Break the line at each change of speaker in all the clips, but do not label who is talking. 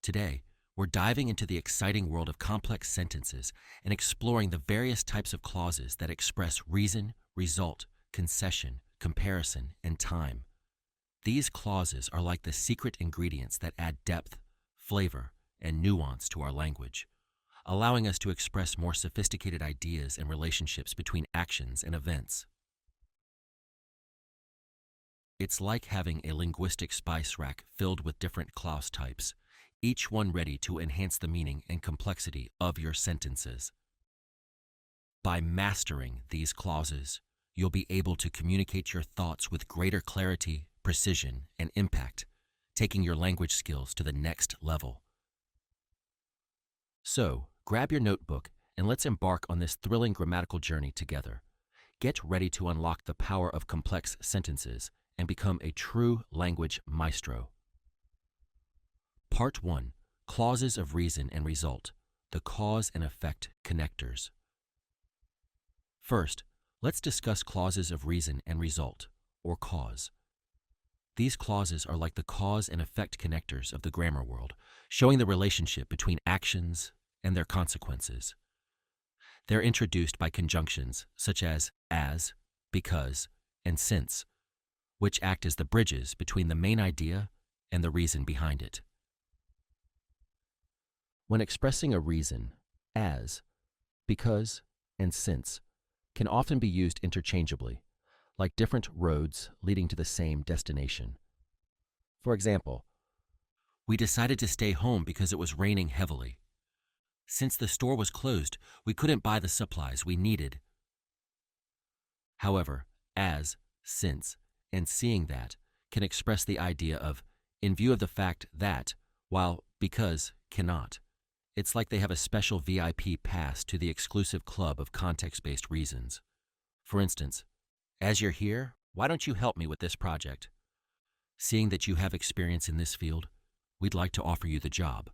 Today, we're diving into the exciting world of complex sentences and exploring the various types of clauses that express reason, result, concession, comparison, and time. These clauses are like the secret ingredients that add depth, flavor, and nuance to our language, allowing us to express more sophisticated ideas and relationships between actions and events. It's like having a linguistic spice rack filled with different clause types, each one ready to enhance the meaning and complexity of your sentences. By mastering these clauses, you'll be able to communicate your thoughts with greater clarity, precision, and impact, taking your language skills to the next level. So, grab your notebook and let's embark on this thrilling grammatical journey together. Get ready to unlock the power of complex sentences and become a true language maestro. Part 1. Clauses of reason and result, the cause and effect connectors. First, let's discuss clauses of reason and result, or cause. These clauses are like the cause and effect connectors of the grammar world, showing the relationship between actions and their consequences. They're introduced by conjunctions such as, because, and since, which act as the bridges between the main idea and the reason behind it. When expressing a reason, as, because, and since can often be used interchangeably, like different roads leading to the same destination. For example, we decided to stay home because it was raining heavily. Since the store was closed, we couldn't buy the supplies we needed. However, as, since, and seeing that can express the idea of, in view of the fact that, while because cannot. It's like they have a special VIP pass to the exclusive club of context-based reasons. For instance, as you're here, why don't you help me with this project? Seeing that you have experience in this field, we'd like to offer you the job.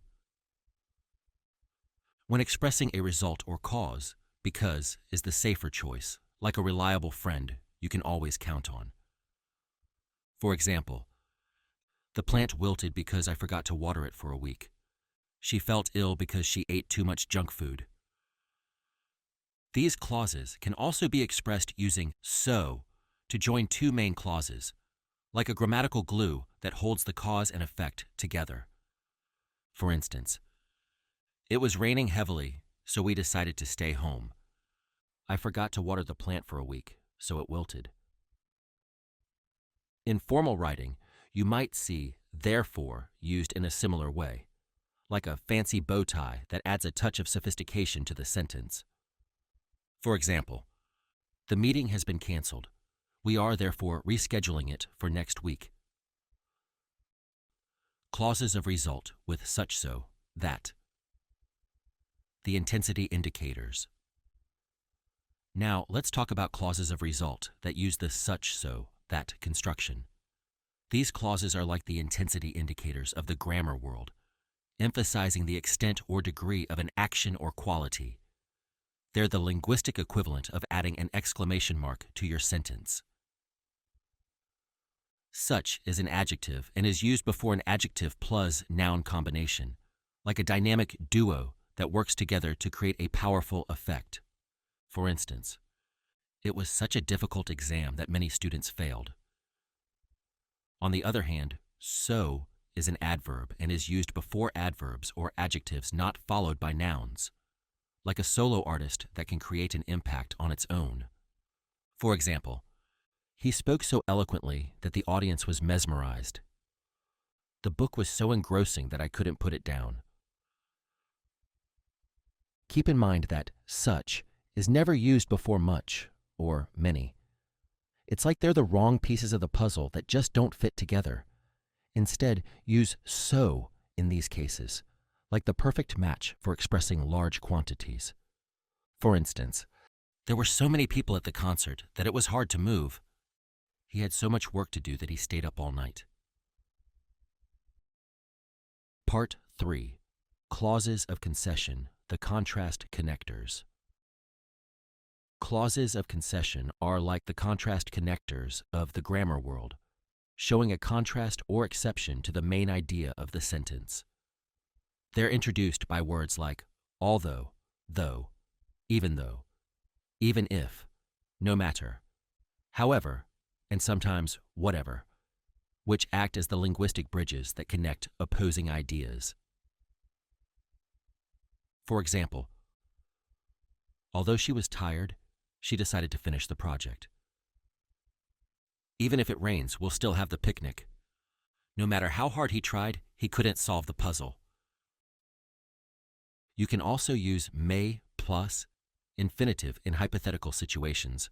When expressing a result or cause, because is the safer choice, like a reliable friend you can always count on. For example, the plant wilted because I forgot to water it for a week. She felt ill because she ate too much junk food. These clauses can also be expressed using so to join two main clauses, like a grammatical glue that holds the cause and effect together. For instance, it was raining heavily, so we decided to stay home. I forgot to water the plant for a week, so it wilted. In formal writing, you might see therefore used in a similar way, like a fancy bow tie that adds a touch of sophistication to the sentence. For example, the meeting has been canceled. We are therefore rescheduling it for next week. Clauses of result with such so, that. The intensity indicators. Now let's talk about clauses of result that use the such so, that construction. These clauses are like the intensity indicators of the grammar world, emphasizing the extent or degree of an action or quality. They're the linguistic equivalent of adding an exclamation mark to your sentence. Such is an adjective and is used before an adjective plus noun combination, like a dynamic duo that works together to create a powerful effect. For instance, it was such a difficult exam that many students failed. On the other hand, so is an adverb and is used before adverbs or adjectives not followed by nouns, like a solo artist that can create an impact on its own. For example, he spoke so eloquently that the audience was mesmerized. The book was so engrossing that I couldn't put it down. Keep in mind that such is never used before much or many. It's like they're the wrong pieces of the puzzle that just don't fit together. Instead, use so in these cases, like the perfect match for expressing large quantities. For instance, there were so many people at the concert that it was hard to move. He had so much work to do that he stayed up all night. Part 3. Clauses of concession, the contrast connectors. Clauses of concession are like the contrast connectors of the grammar world, showing a contrast or exception to the main idea of the sentence. They're introduced by words like although, though, even if, no matter, however, and sometimes whatever, which act as the linguistic bridges that connect opposing ideas. For example, although she was tired, she decided to finish the project. Even if it rains, we'll still have the picnic. No matter how hard he tried, he couldn't solve the puzzle. You can also use may plus infinitive in hypothetical situations,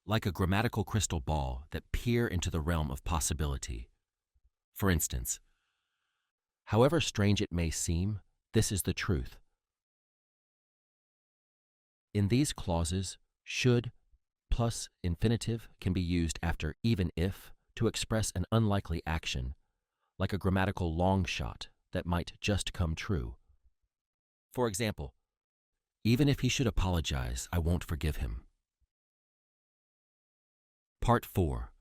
like a grammatical crystal ball that peer into the realm of possibility. For instance, however strange it may seem, this is the truth. In these clauses, should plus infinitive can be used after even if to express an unlikely action, like a grammatical long shot that might just come true. For example, even if he should apologize, I won't forgive him. Part 4.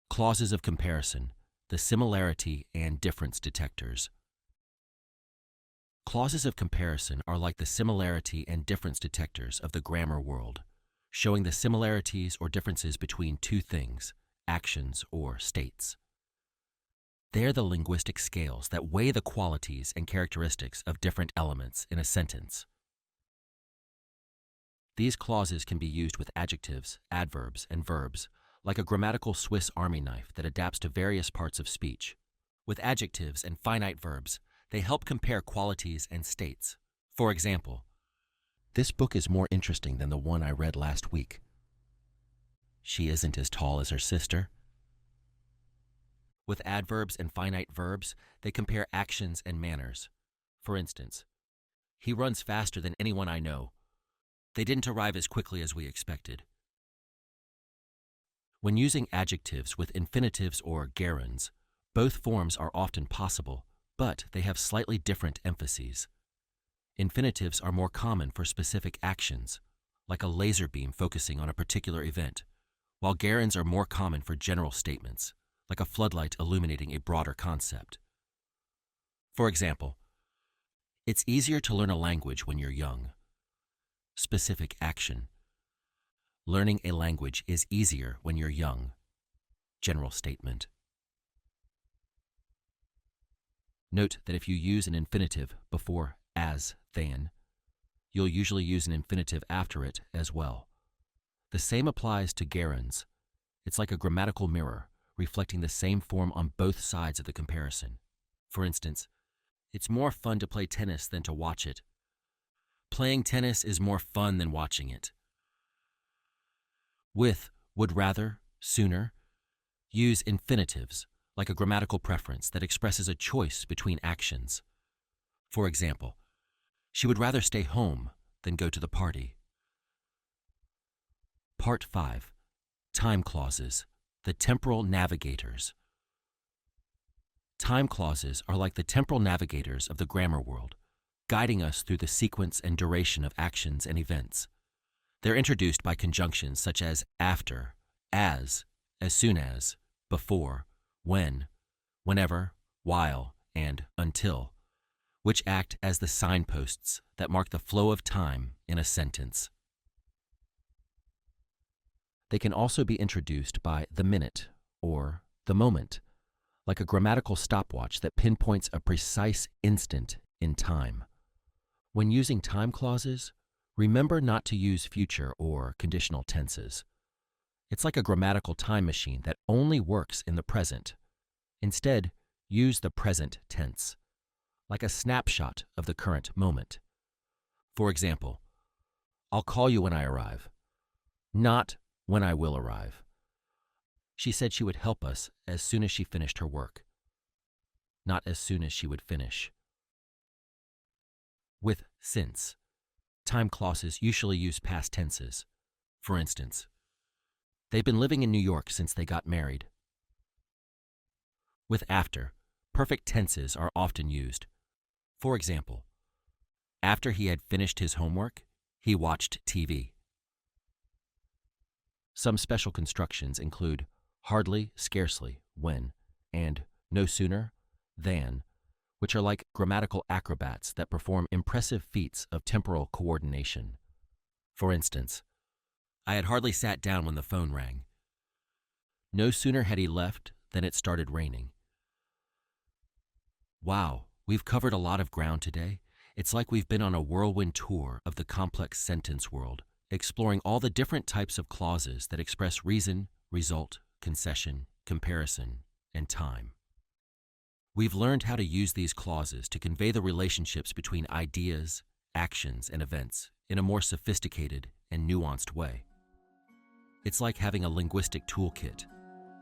Clauses of comparison, the similarity and difference detectors. Clauses of comparison are like the similarity and difference detectors of the grammar world, showing the similarities or differences between two things, actions, or states. They're the linguistic scales that weigh the qualities and characteristics of different elements in a sentence. These clauses can be used with adjectives, adverbs, and verbs, like a grammatical Swiss Army knife that adapts to various parts of speech. With adjectives and finite verbs, they help compare qualities and states. For example, this book is more interesting than the one I read last week. She isn't as tall as her sister. With adverbs and finite verbs, they compare actions and manners. For instance, he runs faster than anyone I know. They didn't arrive as quickly as we expected. When using adjectives with infinitives or gerunds, both forms are often possible, but they have slightly different emphases. Infinitives are more common for specific actions, like a laser beam focusing on a particular event, while gerunds are more common for general statements, like a floodlight illuminating a broader concept. For example, it's easier to learn a language when you're young. Specific action. Learning a language is easier when you're young. General statement. Note that if you use an infinitive before as, than, you'll usually use an infinitive after it as well. The same applies to gerunds. It's like a grammatical mirror, reflecting the same form on both sides of the comparison. For instance, it's more fun to play tennis than to watch it. Playing tennis is more fun than watching it. With would rather, sooner, use infinitives, like a grammatical preference that expresses a choice between actions. For example, she would rather stay home than go to the party. Part 5. Time clauses, the temporal navigators. Time clauses are like the temporal navigators of the grammar world, guiding us through the sequence and duration of actions and events. They're introduced by conjunctions such as after, as soon as, before, when, whenever, while, and until, which act as the signposts that mark the flow of time in a sentence. They can also be introduced by the minute or the moment, like a grammatical stopwatch that pinpoints a precise instant in time. When using time clauses, remember not to use future or conditional tenses. It's like a grammatical time machine that only works in the present. Instead, use the present tense, like a snapshot of the current moment. For example, I'll call you when I arrive, not when I will arrive. She said she would help us as soon as she finished her work, not as soon as she would finish. With since, time clauses usually use past tenses. For instance, they've been living in New York since they got married. With after, perfect tenses are often used. For example, after he had finished his homework, he watched TV. Some special constructions include hardly, scarcely, when, and no sooner than, which are like grammatical acrobats that perform impressive feats of temporal coordination. For instance, I had hardly sat down when the phone rang. No sooner had he left than it started raining. Wow, we've covered a lot of ground today. It's like we've been on a whirlwind tour of the complex sentence world, exploring all the different types of clauses that express reason, result, concession, comparison, and time. We've learned how to use these clauses to convey the relationships between ideas, actions, and events in a more sophisticated and nuanced way. It's like having a linguistic toolkit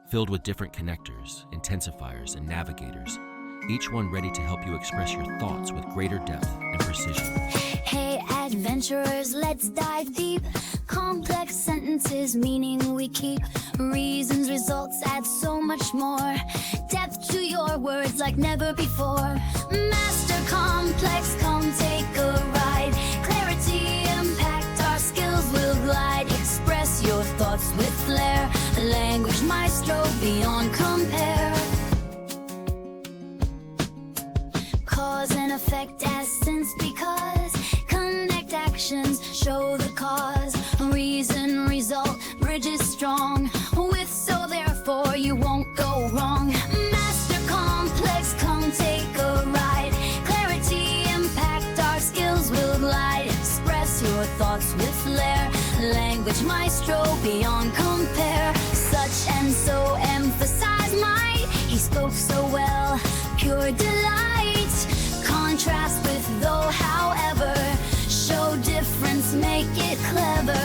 filled with different connectors, intensifiers, and navigators, each one ready to help you express your thoughts with greater depth and precision.
Hey adventurers, let's dive deep. Complex sentences, meaning we keep. Reasons, results, add so much more. Depth to your words like never before. Master complex, come take a ride. Clarity, impact, our skills will glide. Express your thoughts with flair. Language maestro, beyond compare. Cause and effect, essence, because connect actions, show the cause. Reason, result, bridge is strong. With so therefore you won't go wrong. Master complex, come take a ride. Clarity, impact, our skills will glide. Express your thoughts with flair. Language maestro, beyond compare. Such and so emphasize might. He spoke so well, pure delight. Contrast with though, however. Show difference, make it clever.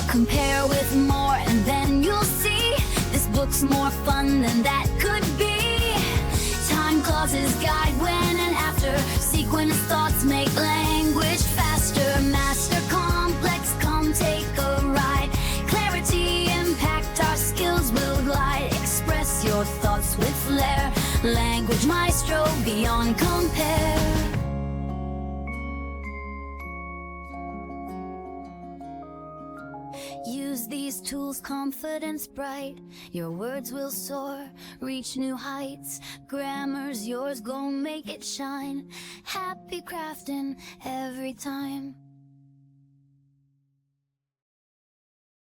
Compare with more and then you'll see this book's more fun than that could be. Time clauses guide when and after. Sequence thoughts make language faster. Master complex, come take a ride. Clarity, impact, our skills will glide. Express your thoughts with flair. Language maestro, beyond compare. Use these tools, confidence bright. Your words will soar, reach new heights. Grammar's yours, go make it shine. Happy crafting every time.